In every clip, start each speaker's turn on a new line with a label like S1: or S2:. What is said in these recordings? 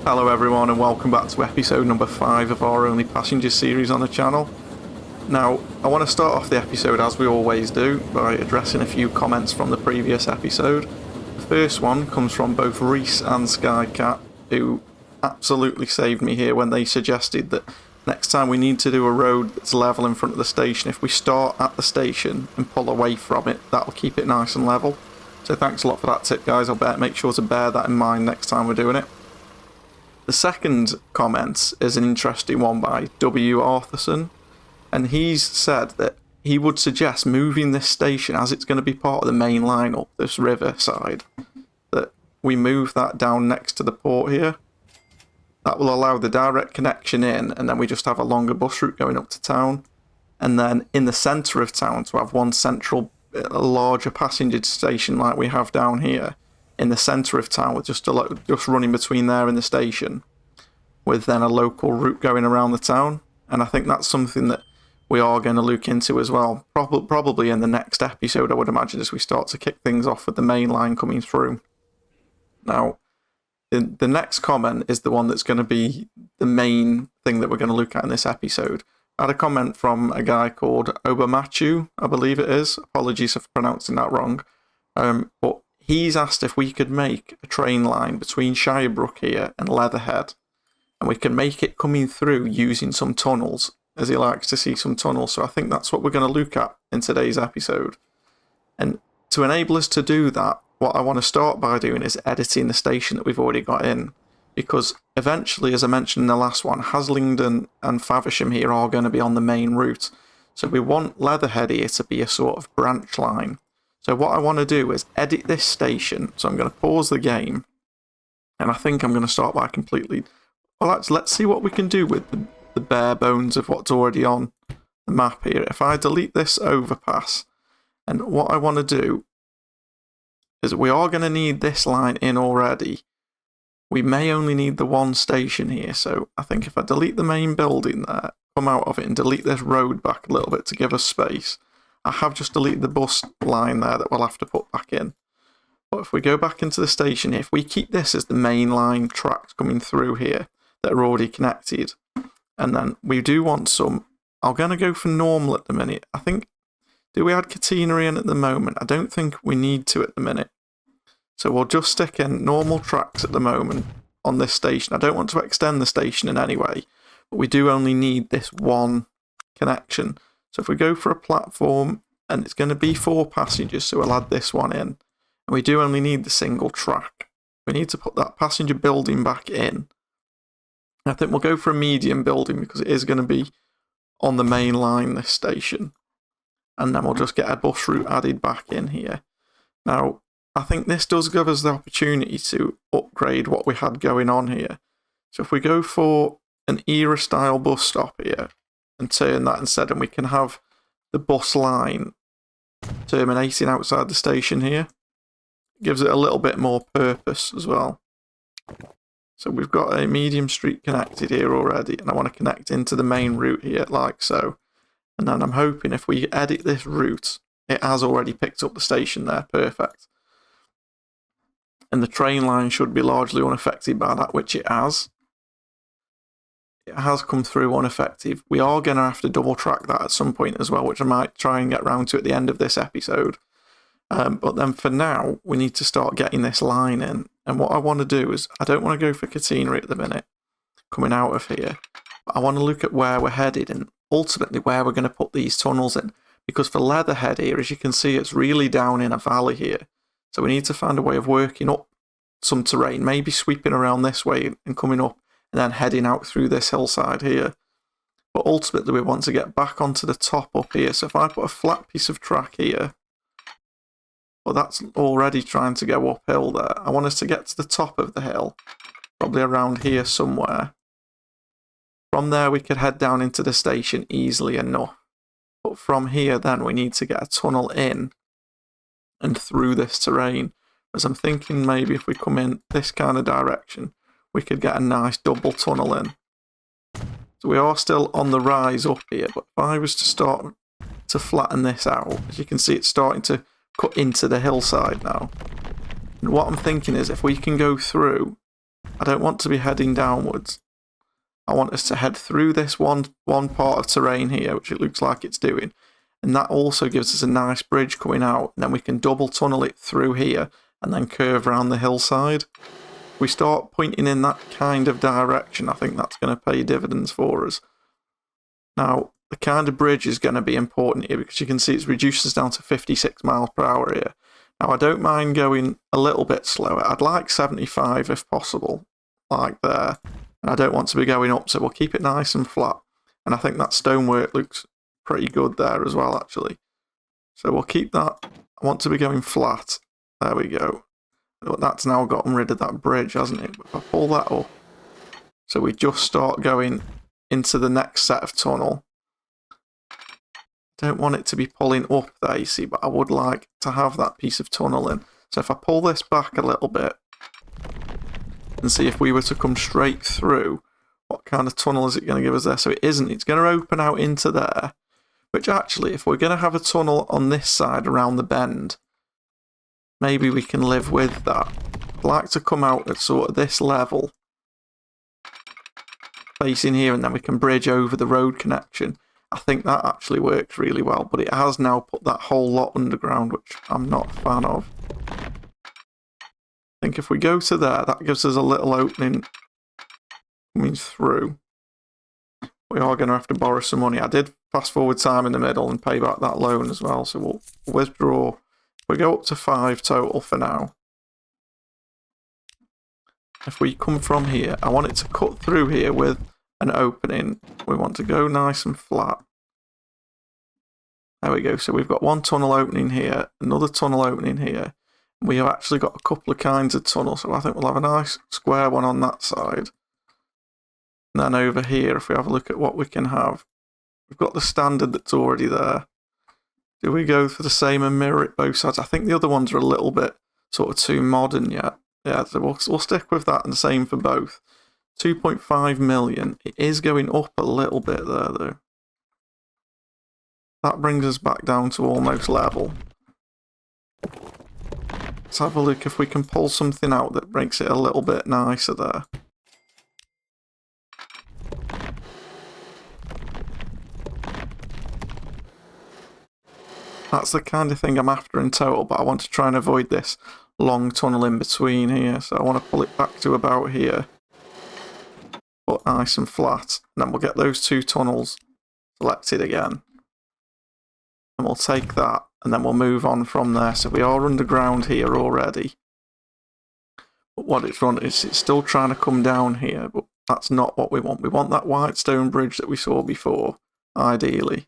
S1: Hello everyone and welcome back to episode number 5 of our Only Passenger series on the channel. Now, I want to start off the episode as we always do by addressing a few comments from the previous episode. The first one comes from both Reese and Skycat, who absolutely saved me here when they suggested that next time we need to do a road that's level in front of the station, if we start at the station and pull away from it, that'll keep it nice and level. So thanks a lot for that tip, guys. I'll make sure to bear that in mind next time we're doing it. The second comment is an interesting one by W. Arthurson, and he's said that he would suggest moving this station, as it's going to be part of the main line up this river side, that we move that down next to the port here. That will allow the direct connection in, and then we just have a longer bus route going up to town. And then in the centre of town to have one central, larger passenger station like we have down here in the centre of town, with just running between there and the station, with then a local route going around the town. And I think that's something that we are going to look into as well, probably in the next episode, I would imagine, as we start to kick things off with the main line coming through. Now, the next comment is the one that's going to be the main thing that we're going to look at in this episode. I had a comment from a guy called Obamachu, I believe it is. Apologies for pronouncing that wrong. But he's asked if we could make a train line between Shirebrook here and Leatherhead, and we can make it coming through using some tunnels, as he likes to see some tunnels. So I think that's what we're going to look at in today's episode. And to enable us to do that, what I want to start by doing is editing the station that we've already got in, because eventually, as I mentioned in the last one, Haslingden and Faversham here are going to be on the main route. So we want Leatherhead here to be a sort of branch line. So what I want to do is edit this station. So I'm going to pause the game, and I think I'm going to start by completely... Well, let's see what we can do with the bare bones of what's already on the map here. If I delete this overpass, and what I want to do is we are going to need this line in already. We may only need the one station here, so I think if I delete the main building there, come out of it and delete this road back a little bit to give us space, I have just deleted the bus line there that we'll have to put back in. But if we go back into the station here, if we keep this as the main line tracks coming through here that are already connected, and then we do want some, I'm going to go for normal at the minute. I think, do we add catenary in at the moment? I don't think we need to at the minute. So we'll just stick in normal tracks at the moment on this station. I don't want to extend the station in any way, but we do only need this one connection. So if we go for a platform, and it's going to be 4 passengers, so we'll add this one in. And we do only need the single track. We need to put that passenger building back in. I think we'll go for a medium building because it is going to be on the main line, this station. And then we'll just get a bus route added back in here. Now, I think this does give us the opportunity to upgrade what we had going on here. So if we go for an era-style bus stop here and turn that instead, and we can have the bus line terminating outside the station here, it gives it a little bit more purpose as well. So we've got a medium street connected here already, and I want to connect into the main route here like so. And then I'm hoping if we edit this route, it has already picked up the station there, perfect. And the train line should be largely unaffected by that, which it has. It has come through unaffected. We are going to have to double track that at some point as well, which I might try and get round to at the end of this episode. But then for now, we need to start getting this line in. And what I want to do is, I don't want to go for catenary at the minute, coming out of here. But I want to look at where we're headed and ultimately where we're going to put these tunnels in. Because for Leatherhead here, as you can see, it's really down in a valley here. So we need to find a way of working up some terrain, maybe sweeping around this way and coming up and then heading out through this hillside here. But ultimately we want to get back onto the top up here. So if I put a flat piece of track here, well, that's already trying to go uphill there. I want us to get to the top of the hill, probably around here somewhere. From there we could head down into the station easily enough. But from here then we need to get a tunnel in and through this terrain. As I'm thinking maybe if we come in this kind of direction, we could get a nice double tunnel in. So we are still on the rise up here, but if I was to start to flatten this out, as you can see it's starting to cut into the hillside now. And what I'm thinking is if we can go through I don't want to be heading downwards. I want us to head through this one part of terrain here, which it looks like it's doing. And that also gives us a nice bridge coming out. And then we can double tunnel it through here and then curve around the hillside. If we start pointing in that kind of direction, I think that's going to pay dividends for us. Now, the kind of bridge is going to be important here because you can see it's reduced us down to 56 miles per hour here. Now, I don't mind going a little bit slower. I'd like 75 if possible, like there. And I don't want to be going up, so we'll keep it nice and flat. And I think that stonework looks pretty good there as well, actually. So we'll keep that. I want to be going flat. There we go. But that's now gotten rid of that bridge, hasn't it? If I pull that up, so we just start going into the next set of tunnel. Don't want it to be pulling up there, you see, but I would like to have that piece of tunnel in. So if I pull this back a little bit and see if we were to come straight through, what kind of tunnel is it going to give us there? So it isn't. It's going to open out into there, which actually, if we're going to have a tunnel on this side around the bend, maybe we can live with that. I'd like to come out at sort of this level, facing here, and then we can bridge over the road connection. I think that actually works really well, but it has now put that whole lot underground, which I'm not a fan of. I think if we go to there, that gives us a little opening coming through. We are going to have to borrow some money. I did fast forward time in the middle and pay back that loan as well, so we'll withdraw. We go up to 5 total for now. If we come from here, I want it to cut through here with an opening. We want to go nice and flat. There we go. So we've got one tunnel opening here, another tunnel opening here. We have actually got a couple of kinds of tunnels, so I think we'll have a nice square one on that side. And then over here, if we have a look at what we can have, we've got the standard that's already there. Do we go for the same and mirror it both sides? I think the other ones are a little bit sort of too modern yet. Yeah, so we'll stick with that and the same for both. 2.5 million. It is going up a little bit there, though. That brings us back down to almost level. Let's have a look if we can pull something out that makes it a little bit nicer there. That's the kind of thing I'm after in total, but I want to try and avoid this long tunnel in between here. So I want to pull it back to about here, but nice and flat. And then we'll get those two tunnels selected again. And we'll take that, and then we'll move on from there. So we are underground here already. But what it's done is it's still trying to come down here, but that's not what we want. We want that white stone bridge that we saw before, ideally,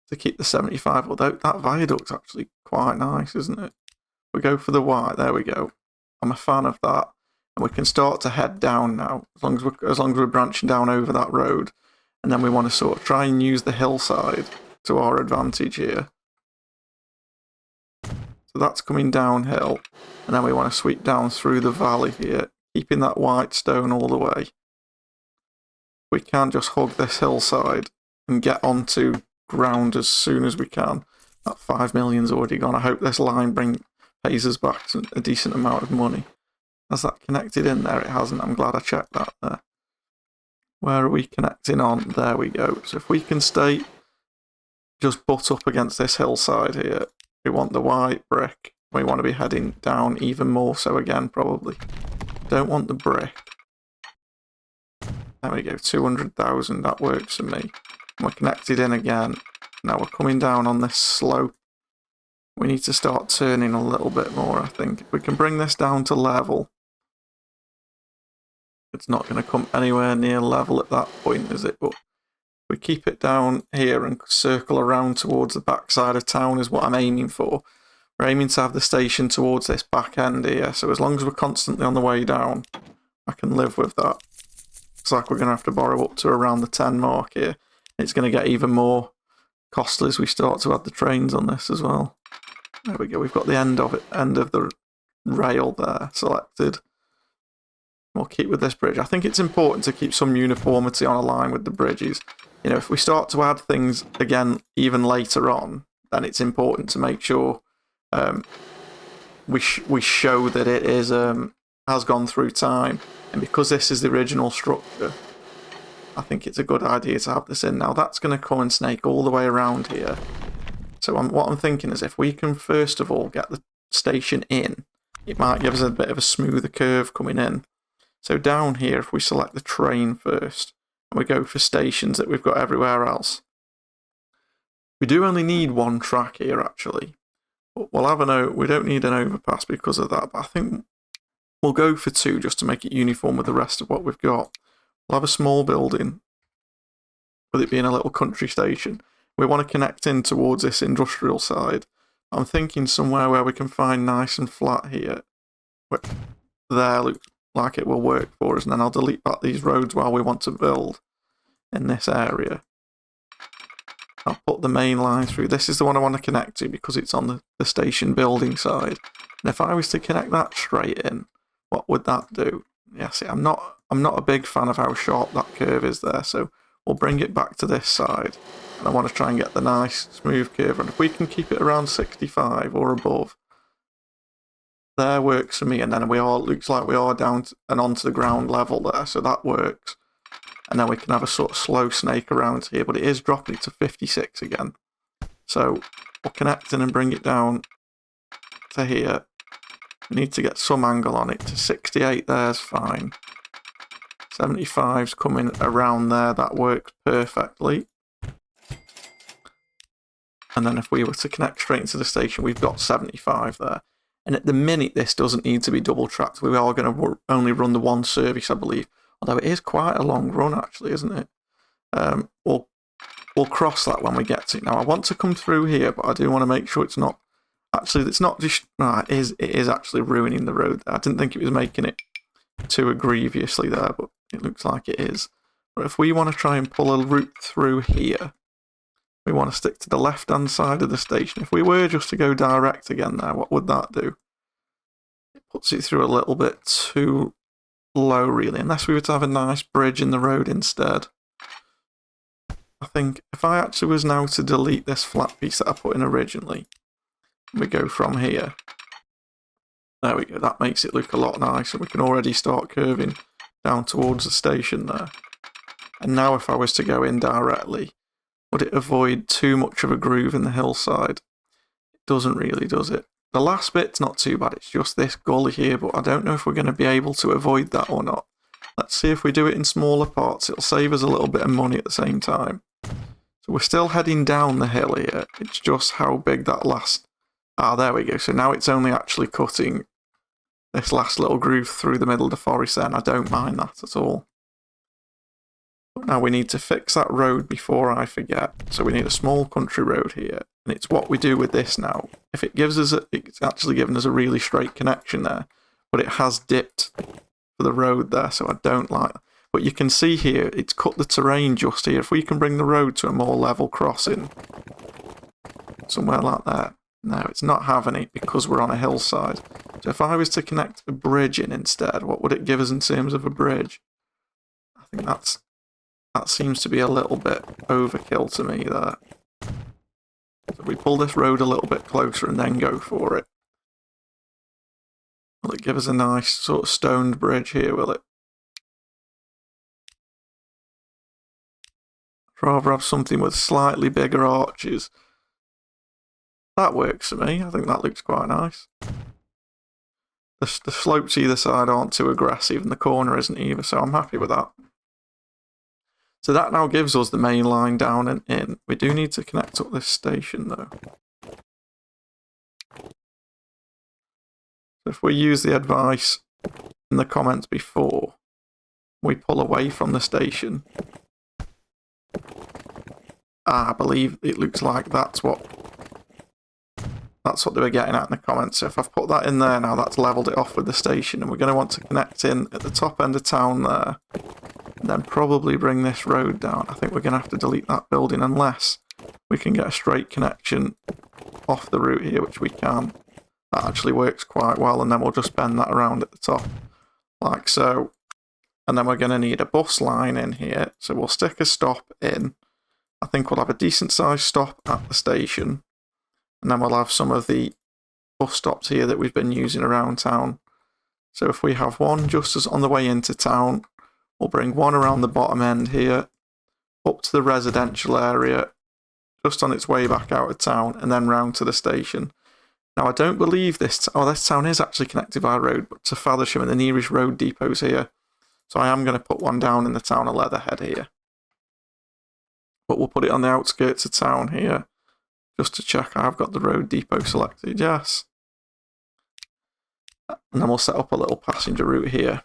S1: to keep the 75, although that viaduct's actually quite nice, isn't it? We go for the white, there we go. I'm a fan of that. And we can start to head down now, as long as we're branching down over that road. And then we want to sort of try and use the hillside to our advantage here. So that's coming downhill. And then we want to sweep down through the valley here, keeping that white stone all the way. We can just hug this hillside and get onto ground as soon as we can. That 5 million's already gone. I hope this line pays us back a decent amount of money. Has that connected in there? It hasn't. I'm glad I checked that there. Where are we connecting on? There we go. So if we can stay just butt up against this hillside here, we want the white brick. We want to be heading down even more so again, probably. Don't want the brick. There we go. 200,000. That works for me. We're connected in again. Now we're coming down on this slope. We need to start turning a little bit more, I think. If we can bring this down to level. It's not going to come anywhere near level at that point, is it? But we keep it down here and circle around towards the back side of town is what I'm aiming for. We're aiming to have the station towards this back end here. So as long as we're constantly on the way down, I can live with that. Looks like we're going to have to borrow up to around the 10 mark here. It's going to get even more costly as we start to add the trains on this as well. There we go. We've got the end of the rail there selected. We'll keep with this bridge. I think it's important to keep some uniformity on a line with the bridges. You know, if we start to add things again even later on, then it's important to make sure we show that it is has gone through time, and because this is the original structure, I think it's a good idea to have this in. Now that's going to come and snake all the way around here. So what I'm thinking is if we can first of all get the station in, it might give us a bit of a smoother curve coming in. So down here, if we select the train first, and we go for stations that we've got everywhere else, we do only need one track here actually. But we'll have we don't need an overpass because of that, but I think we'll go for 2 just to make it uniform with the rest of what we've got. We'll have a small building, with it being a little country station. We want to connect in towards this industrial side. I'm thinking somewhere where we can find nice and flat here. There looks like it will work for us, and then I'll delete back these roads while we want to build in this area. I'll put the main line through. This is the one I want to connect to because it's on the station building side. And if I was to connect that straight in, what would that do? Yeah, see, I'm not a big fan of how sharp that curve is there, so we'll bring it back to this side. And I want to try and get the nice smooth curve, and if we can keep it around 65 or above, there works for me. And then looks like we are down and onto the ground level there, so that works. And then we can have a sort of slow snake around here, but it is dropping it to 56 again. So we'll connect in and bring it down to here. We need to get some angle on it to 68. There's fine. 75's coming around there. That works perfectly. And then if we were to connect straight into the station, we've got 75 there. And at the minute, this doesn't need to be double tracked. We are going to only run the one service, I believe. Although it is quite a long run, actually, isn't it? We'll cross that when we get to it. Now, I want to come through here, but I do want to make sure it's not... Actually, it's not just... No, it is actually ruining the road there. I didn't think it was making it too egregiously there, but it looks like it is. But if we want to try and pull a route through here, we want to stick to the left-hand side of the station. If we were just to go direct again there, what would that do? It puts it through a little bit too low, really, unless we were to have a nice bridge in the road instead. I think if I actually was now to delete this flat piece that I put in originally, we go from here. There we go, that makes it look a lot nicer. We can already start curving down towards the station there. And now if I was to go in directly, would it avoid too much of a groove in the hillside? It doesn't really, does it? The last bit's not too bad, it's just this gully here, but I don't know if we're going to be able to avoid that or not. Let's see if we do it in smaller parts. It'll save us a little bit of money at the same time. So we're still heading down the hill here. It's just how big that last... Ah, there we go. So now it's only actually cutting this last little groove through the middle of the forest there, and I don't mind that at all. But now we need to fix that road before I forget. So we need a small country road here, and it's what we do with this now. If it gives us it's actually given us a really straight connection there, but it has dipped for the road there, so I don't like that. But you can see here, it's cut the terrain just here. If we can bring the road to a more level crossing, somewhere like that. No, it's not having it because we're on a hillside. So if I was to connect a bridge in instead, what would it give us in terms of a bridge? I think that seems to be a little bit overkill to me there. So we pull this road a little bit closer and then go for it. Will it give us a nice sort of stoned bridge here, will it? I'd rather have something with slightly bigger arches. That works for me. I think that looks quite nice. The slopes either side aren't too aggressive and the corner isn't either, so I'm happy with that. So that now gives us the main line down and in. We do need to connect up this station though. So if we use the advice in the comments before, we pull away from the station. I believe it looks like that's what they were getting at in the comments. So if I've put that in there now, that's leveled it off with the station, and we're going to want to connect in at the top end of town there, and then probably bring this road down. I think we're going to have to delete that building unless we can get a straight connection off the route here, which we can. That actually works quite well, and then we'll just bend that around at the top, like so. And then we're going to need a bus line in here, so we'll stick a stop in. I think we'll have a decent sized stop at the station, and then we'll have some of the bus stops here that we've been using around town. So if we have one just as on the way into town, we'll bring one around the bottom end here, up to the residential area, just on its way back out of town, and then round to the station. Now, I don't believe this town is actually connected by road, but to Faversham and the nearest road depot's here. So I am going to put one down in the town of Leatherhead here. But we'll put it on the outskirts of town here, just to check I've got the road depot selected, yes. And then we'll set up a little passenger route here.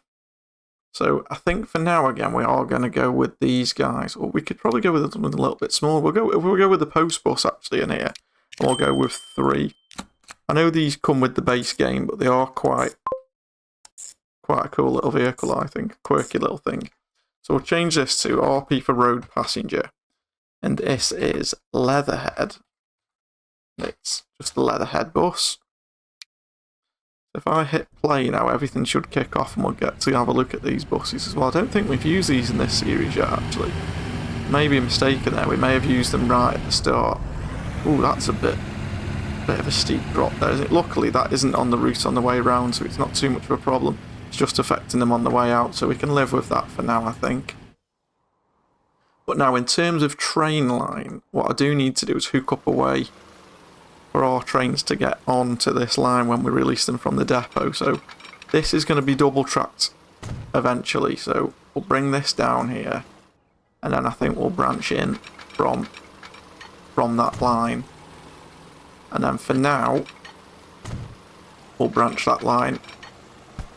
S1: So I think for now, again, we are going to go with these guys. Or we could probably go with something a little bit smaller. We'll go with the post bus actually in here. And we'll go with 3. I know these come with the base game, but they are quite a cool little vehicle, I think. A quirky little thing. So we'll change this to RP for road passenger. And this is Leatherhead. It's just the Leatherhead bus. If I hit play now, everything should kick off and we'll get to have a look at these buses as well. I don't think we've used these in this series yet, actually. Maybe a mistake in there. We may have used them right at the start. Ooh, that's a bit of a steep drop there, isn't it? Luckily, that isn't on the route on the way round, so it's not too much of a problem. It's just affecting them on the way out, so we can live with that for now, I think. But now, in terms of train line, what I do need to do is hook up a way for our trains to get onto this line when we release them from the depot. So this is going to be double tracked eventually. So we'll bring this down here, and then I think we'll branch in from that line. And then for now, we'll branch that line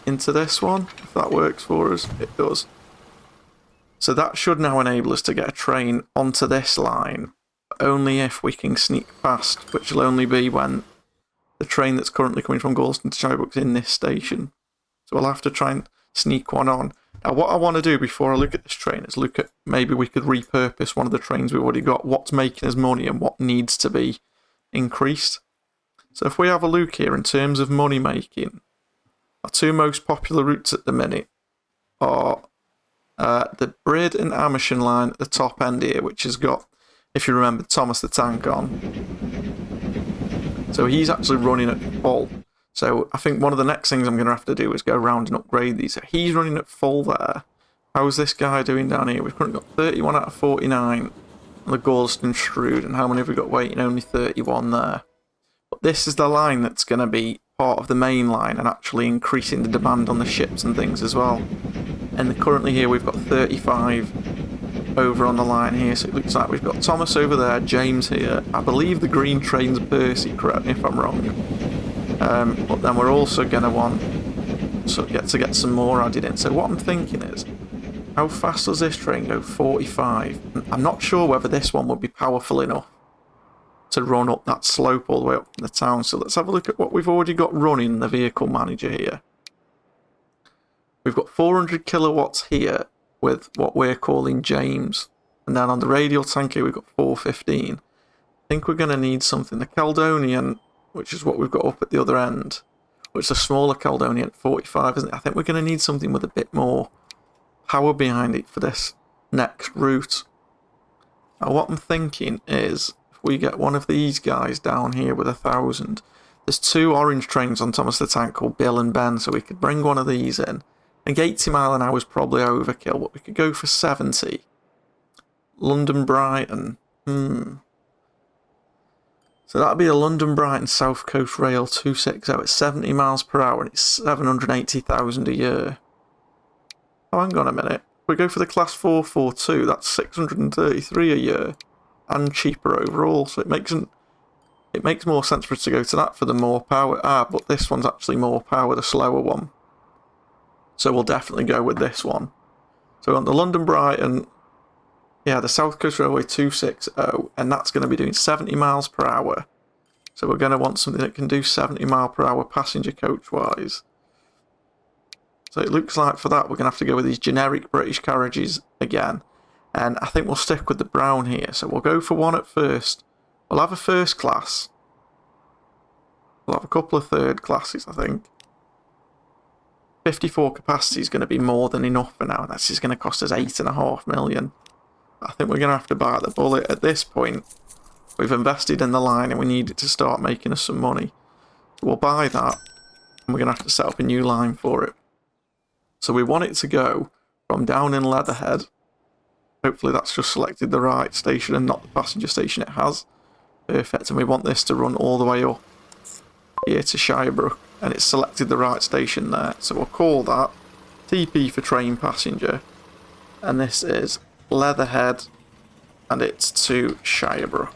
S1: into this one, if that works for us. It does. So that should now enable us to get a train onto this line, only if we can sneak past, which will only be when the train that's currently coming from Gorleston to Chibrook's in this station. So we'll have to try and sneak one on. Now what I want to do before I look at this train is look at maybe we could repurpose one of the trains we've already got, what's making us money and what needs to be increased. So if we have a look here in terms of money making, our 2 most popular routes at the minute are the Brid and Amersham line at the top end here, which has got, if you remember, Thomas the Tank on. So he's actually running at full. So I think one of the next things I'm going to have to do is go around and upgrade these. So he's running at full there. How's this guy doing down here? We've currently got 31 out of 49 on the Gorleston Shrewd. And how many have we got waiting? Only 31 there. But this is the line that's going to be part of the main line and actually increasing the demand on the ships and things as well. And currently here we've got 35 over on the line here, so it looks like we've got Thomas over there, James here. I believe the green train's Percy, correct me if I'm wrong. But then we're also going to want to get some more added in. So what I'm thinking is, how fast does this train go? 45. I'm not sure whether this one would be powerful enough to run up that slope all the way up from the town. So let's have a look at what we've already got running in the vehicle manager here. We've got 400 kilowatts here with what we're calling James. And then on the radial tank here, we've got 415. I think we're going to need something. The Caledonian, which is what we've got up at the other end, which is a smaller Caledonian at 45, isn't it? I think we're going to need something with a bit more power behind it for this next route. Now, what I'm thinking is, if we get one of these guys down here with 1,000, there's 2 orange trains on Thomas the Tank called Bill and Ben, so we could bring one of these in. I think 80 mile an hour is probably overkill, but we could go for 70. London Brighton. So that'd be a London Brighton South Coast Rail 260. It's 70 miles per hour and it's 780,000 a year. Oh, hang on a minute. If we go for the Class 442, that's 633 a year and cheaper overall. So it makes more sense for us to go to that for the more power. But this one's actually more power, the slower one. So we'll definitely go with this one. So on the London Brighton, yeah, the South Coast Railway 260, and that's going to be doing 70 miles per hour. So we're going to want something that can do 70 mile per hour passenger coach wise. So it looks like for that we're going to have to go with these generic British carriages again. And I think we'll stick with the brown here. So we'll go for one at first. We'll have a first class. We'll have a couple of third classes, I think. 54 capacity is going to be more than enough for now, and that's just going to cost us 8.5 million. I think we're going to have to bite the bullet at this point. We've invested in the line and we need it to start making us some money. So we'll buy that, and we're going to have to set up a new line for it. So we want it to go from down in Leatherhead. Hopefully that's just selected the right station and not the passenger station it has. Perfect, and we want this to run all the way up here to Shirebrook, and it's selected the right station there. So we'll call that TP for train passenger, and this is Leatherhead, and it's to Shirebrook.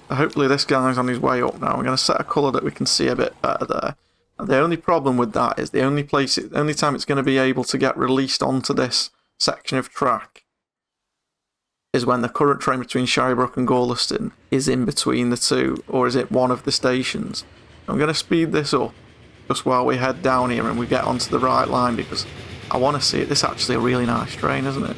S1: So hopefully this guy's on his way up now. We're going to set a colour that we can see a bit better there. And the only problem with that is the only time it's going to be able to get released onto this section of track is when the current train between Shirebrook and Gorleston is in between the two, or is it one of the stations. I'm going to speed this up just while we head down here and we get onto the right line, because I want to see it. This is actually a really nice train, isn't it?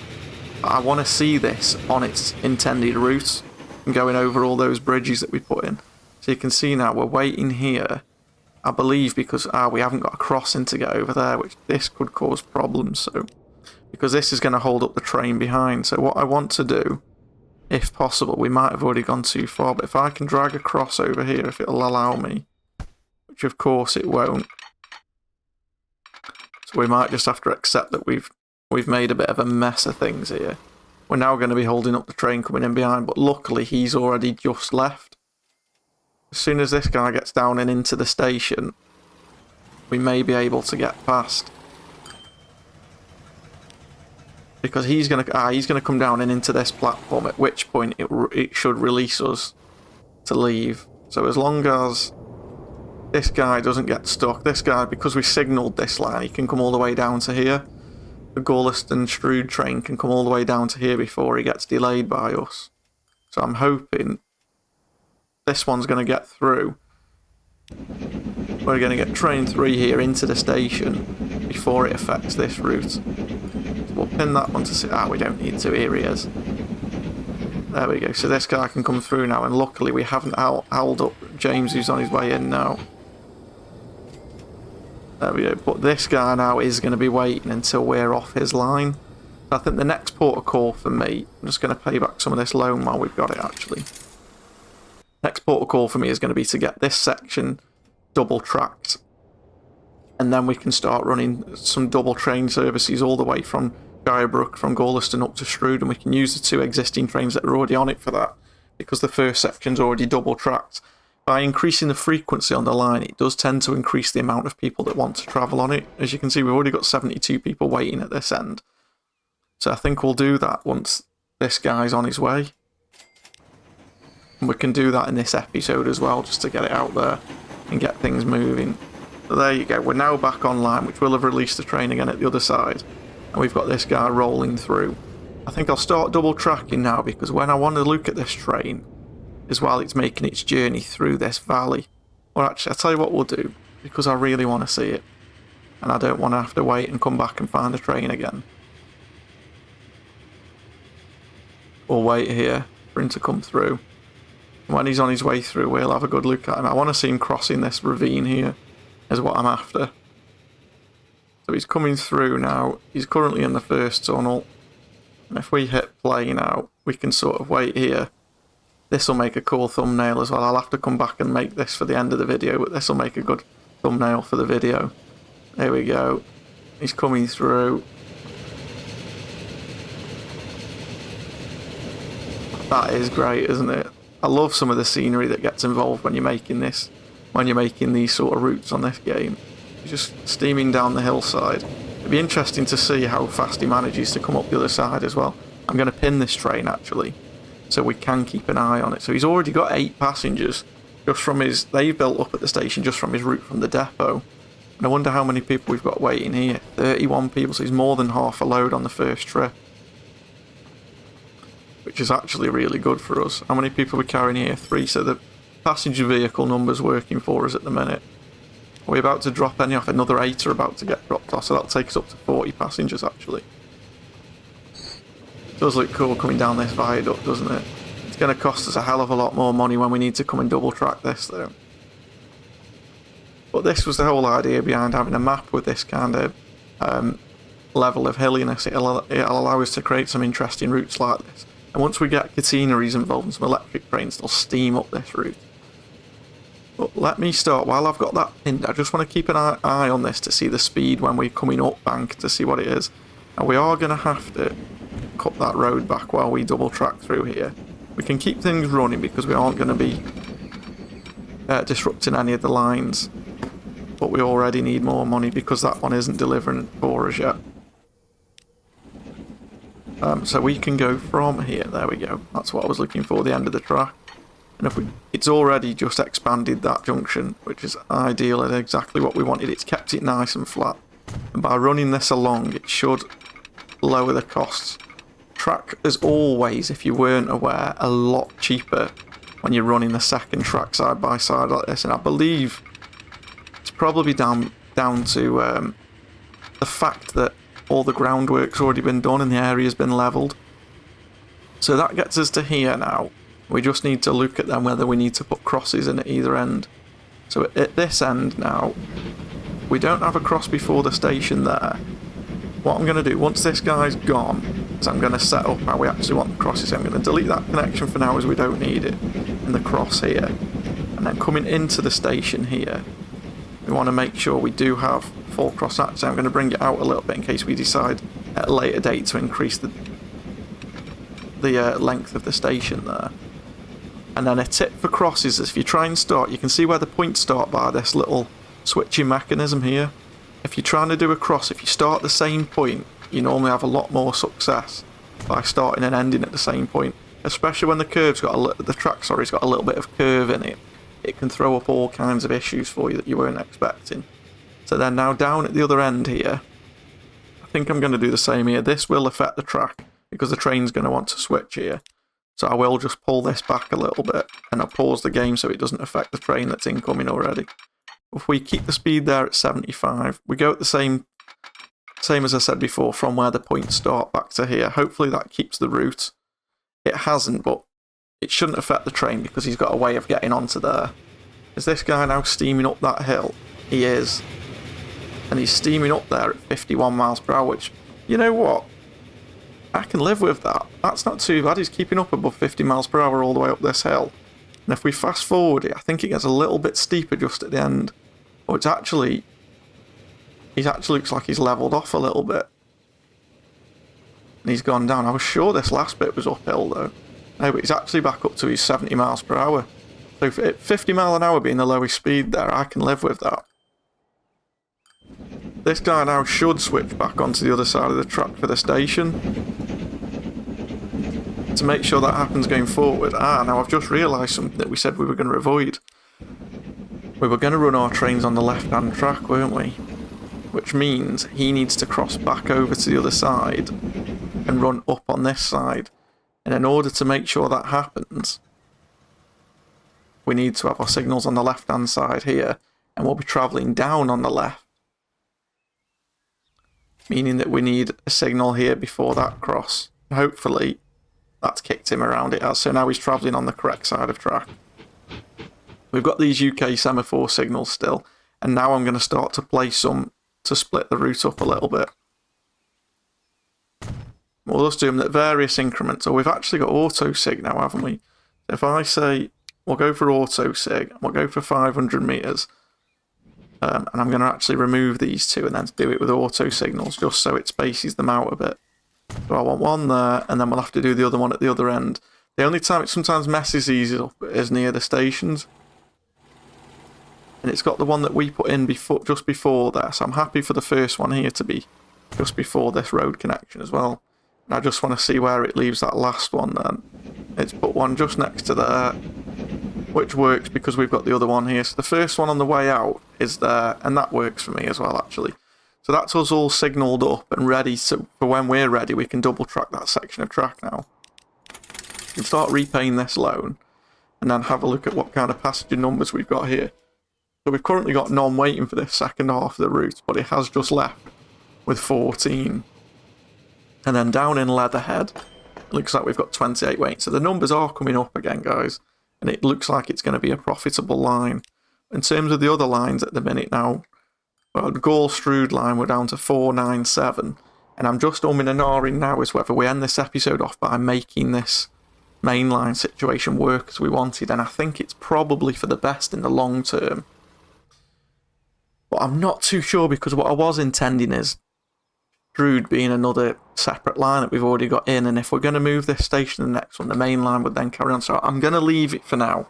S1: I want to see this on its intended route and going over all those bridges that we put in. So you can see now we're waiting here, I believe, because we haven't got a crossing to get over there, which this could cause problems. So because this is going to hold up the train behind. So what I want to do, if possible, we might have already gone too far, but if I can drag across over here, if it'll allow me, which of course it won't. So we might just have to accept that we've made a bit of a mess of things here. We're now going to be holding up the train coming in behind, but luckily he's already just left. As soon as this guy gets down and into the station, we may be able to get past. Because he's going to come down and into this platform, at which point it should release us to leave. So as long as this guy doesn't get stuck, this guy, because we signalled this line, he can come all the way down to here. The Gorleston Strood train can come all the way down to here before he gets delayed by us. So I'm hoping this one's going to get through. We're going to get train 3 here into the station before it affects this route. So we'll pin that one to see. We don't need to. Here he is. There we go. So this guy can come through now, and luckily we haven't held up James, who's on his way in now. There we go. But this guy now is going to be waiting until we're off his line. So I think the next port of call for me, I'm just going to pay back some of this loan while we've got it actually. Next port of call for me is going to be to get this section double tracked. And then we can start running some double train services all the way from Shirebrook, from Gorleston up to Strood, and we can use the 2 existing trains that are already on it for that, because the first section's already double tracked. By increasing the frequency on the line, it does tend to increase the amount of people that want to travel on it. As you can see, we've already got 72 people waiting at this end. So I think we'll do that once this guy's on his way. And we can do that in this episode as well, just to get it out there and get things moving. So there you go, we're now back online, which will have released the train again at the other side. And we've got this guy rolling through. I think I'll start double tracking now, because when I want to look at this train is while it's making its journey through this valley. Or actually, I'll tell you what we'll do, because I really want to see it. And I don't want to have to wait and come back and find the train again. We'll wait here for him to come through. When he's on his way through, we'll have a good look at him. I want to see him crossing this ravine here, is what I'm after. So he's coming through now. He's currently in the first tunnel. And if we hit play now, we can sort of wait here. This will make a cool thumbnail as well. I'll have to come back and make this for the end of the video, but this will make a good thumbnail for the video. There we go. He's coming through. That is great, isn't it? I love some of the scenery that gets involved when you're making this, when you're making these sort of routes on this game. He's just steaming down the hillside. It'd be interesting to see how fast he manages to come up the other side as well. I'm going to pin this train actually, so we can keep an eye on it. So he's already got 8 passengers just from his, they've built up at the station just from his route from the depot. And I wonder how many people we've got waiting here. 31 people, so he's more than half a load on the first trip, which is actually really good for us. How many people are we carrying here? 3, so the passenger vehicle number's working for us at the minute. Are we about to drop any off? Another 8 are about to get dropped off, so that'll take us up to 40 passengers actually. It does look cool coming down this viaduct, doesn't it? It's going to cost us a hell of a lot more money when we need to come and double track this though. But this was the whole idea behind having a map with this kind of level of hilliness. It'll allow us to create some interesting routes like this. And once we get catenaries involved and some electric trains, they'll steam up this route. But let me start. While I've got that pinned, I just want to keep an eye on this to see the speed when we're coming up bank to see what it is. And we are going to have to cut that road back while we double track through here. We can keep things running because we aren't going to be disrupting any of the lines. But we already need more money because that one isn't delivering for us yet. So we can go from here. There we go. That's what I was looking for, the end of the track. And if it's already just expanded that junction, which is ideal and exactly what we wanted. It's kept it nice and flat. And by running this along, it should lower the costs. Track, as always, if you weren't aware, a lot cheaper when you're running the second track side by side like this. And I believe it's probably down to the fact that all the groundwork's already been done and the area's been levelled. So that gets us to here now. We just need to look at them whether we need to put crosses in at either end. So at this end now, we don't have a cross before the station there. What I'm going to do, once this guy's gone, is I'm going to set up how we actually want the crosses. I'm going to delete that connection for now as we don't need it, and the cross here. And then coming into the station here, we want to make sure we do have full cross access. I'm going to bring it out a little bit in case we decide at a later date to increase the length of the station there. And then a tip for crosses is if you try and start, you can see where the points start by this little switching mechanism here. If you're trying to do a cross, if you start at the same point, you normally have a lot more success by starting and ending at the same point. Especially when the curve's got the track's got a little bit of curve in it. It can throw up all kinds of issues for you that you weren't expecting. So then now down at the other end here, I think I'm going to do the same here. This will affect the track because the train's going to want to switch here. So I will just pull this back a little bit and I'll pause the game so it doesn't affect the train that's incoming already. If we keep the speed there at 75, we go at the same as I said before, from where the points start back to here. Hopefully that keeps the route. It hasn't, but it shouldn't affect the train because he's got a way of getting onto there. Is this guy now steaming up that hill? He is. And he's steaming up there at 51 miles per hour, which, you know what? I can live with that. That's not too bad. He's keeping up above 50 miles per hour all the way up this hill. And if we fast forward it, I think it gets a little bit steeper just at the end. Or it's actually... He actually looks like he's levelled off a little bit. And he's gone down. I was sure this last bit was uphill though. No, but he's actually back up to his 70 miles per hour. So 50 mile an hour being the lowest speed there, I can live with that. This guy now should switch back onto the other side of the track for the station. To make sure that happens going forward. Now I've just realised something that we said we were going to avoid. We were going to run our trains on the left-hand track, weren't we? Which means he needs to cross back over to the other side and run up on this side. And in order to make sure that happens, we need to have our signals on the left-hand side here, and we'll be travelling down on the left. Meaning that we need a signal here before that cross. Hopefully, that's kicked him around it as. So now he's travelling on the correct side of track. We've got these UK semaphore signals still, and now I'm going to start to place some to split the route up a little bit. We'll just do them at various increments. So we've actually got auto sig now, haven't we? If I say we'll go for auto sig, we'll go for 500 meters, and I'm going to actually remove these two and then do it with auto signals just so it spaces them out a bit. So I want one there, and then we'll have to do the other one at the other end. The only time it sometimes messes these up is near the stations. And it's got the one that we put in before, just before there, so I'm happy for the first one here to be just before this road connection as well. And I just want to see where it leaves that last one then. It's put one just next to there, which works because we've got the other one here. So the first one on the way out is there, and that works for me as well actually. So that's us all signalled up and ready for when we're ready we can double track that section of track now. We can start repaying this loan and then have a look at what kind of passenger numbers we've got here. So we've currently got none waiting for this second half of the route, but it has just left with 14. And then down in Leatherhead, it looks like we've got 28 waiting. So the numbers are coming up again, guys. And it looks like it's going to be a profitable line. In terms of the other lines at the minute now, well, the Gaul-Strood line, we're down to 497. And I'm just umming and ahhing now as whether we end this episode off by making this mainline situation work as we wanted, and I think it's probably for the best in the long term. But I'm not too sure, because what I was intending is Strood being another separate line that we've already got in, and if we're going to move this station to the next one, the main line would then carry on. So I'm going to leave it for now.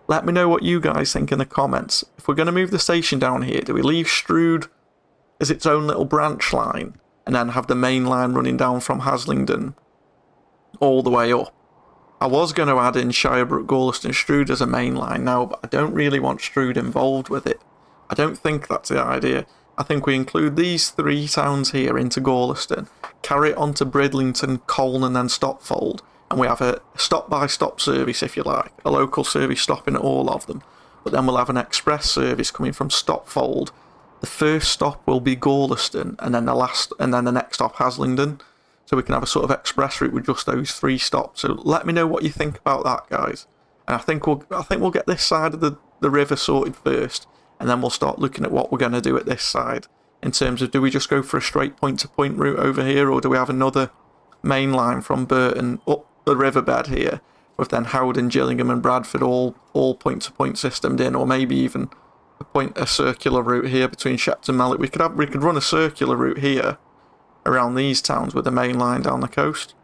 S1: Let me know what you guys think in the comments. If we're going to move the station down here, do we leave Strood as its own little branch line and then have the main line running down from Haslingden all the way up? I was going to add in Shirebrook, Gorleston, Strood as a main line now, but I don't really want Strood involved with it. I don't think that's the idea. I think we include these 3 towns here into Gorleston, carry it on to Bridlington, Colne and then Stopfold, and we have a stop-by-stop service, if you like, a local service stopping at all of them. But then we'll have an express service coming from Stopfold. The first stop will be Gorleston, and then the next stop Haslingden. So we can have a sort of express route with just those 3 stops. So let me know what you think about that, guys. And I think we'll get this side of the river sorted first, and then we'll start looking at what we're going to do at this side. In terms of, do we just go for a straight point-to-point route over here, or do we have another main line from Burton up the riverbed here, with then Howden, Gillingham and Bradford all point-to-point systemed in, or maybe even a circular route here between Shepton and Mallet. We could run a circular route here around these towns with the main line down the coast.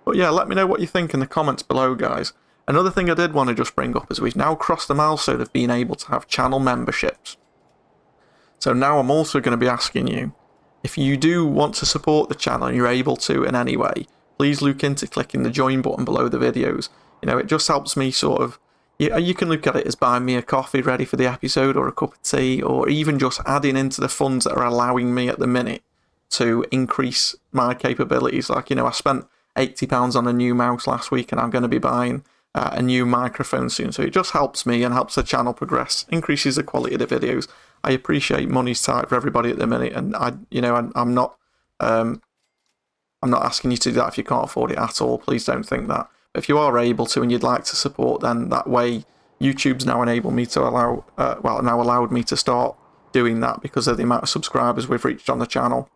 S1: But yeah, let me know what you think in the comments below, guys. Another thing I did want to just bring up is we've now crossed the milestone of being able to have channel memberships. So now I'm also going to be asking you, if you do want to support the channel and you're able to in any way, please look into clicking the join button below the videos. You know, it just helps me sort of, you can look at it as buying me a coffee ready for the episode, or a cup of tea, or even just adding into the funds that are allowing me at the minute to increase my capabilities. Like, you know, I spent £80 on a new mouse last week, and I'm going to be buying a new microphone soon. So it just helps me and helps the channel progress, increases the quality of the videos. I appreciate money's tight for everybody at the minute, and I'm not asking you to do that if you can't afford it at all. Please don't think that. But if you are able to and you'd like to support, then that way YouTube's now allowed me to start doing that because of the amount of subscribers we've reached on the channel.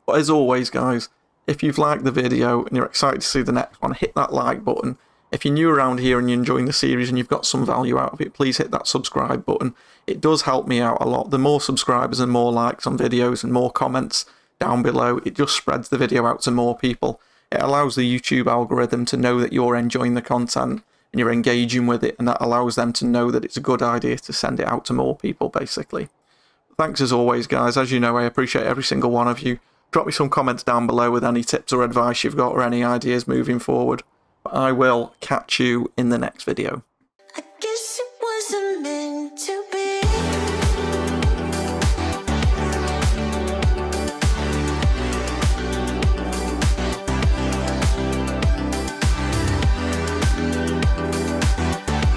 S1: But as always, guys, if you've liked the video and you're excited to see the next one, hit that like button. If you're new around here and you're enjoying the series and you've got some value out of it, please hit that subscribe button. It does help me out a lot. The more subscribers and more likes on videos and more comments down below, it just spreads the video out to more people. It allows the YouTube algorithm to know that you're enjoying the content and you're engaging with it, and that allows them to know that it's a good idea to send it out to more people, basically. Thanks as always, guys. As you know, I appreciate every single one of you. Drop me some comments down below with any tips or advice you've got or any ideas moving forward. But I will catch you in the next video.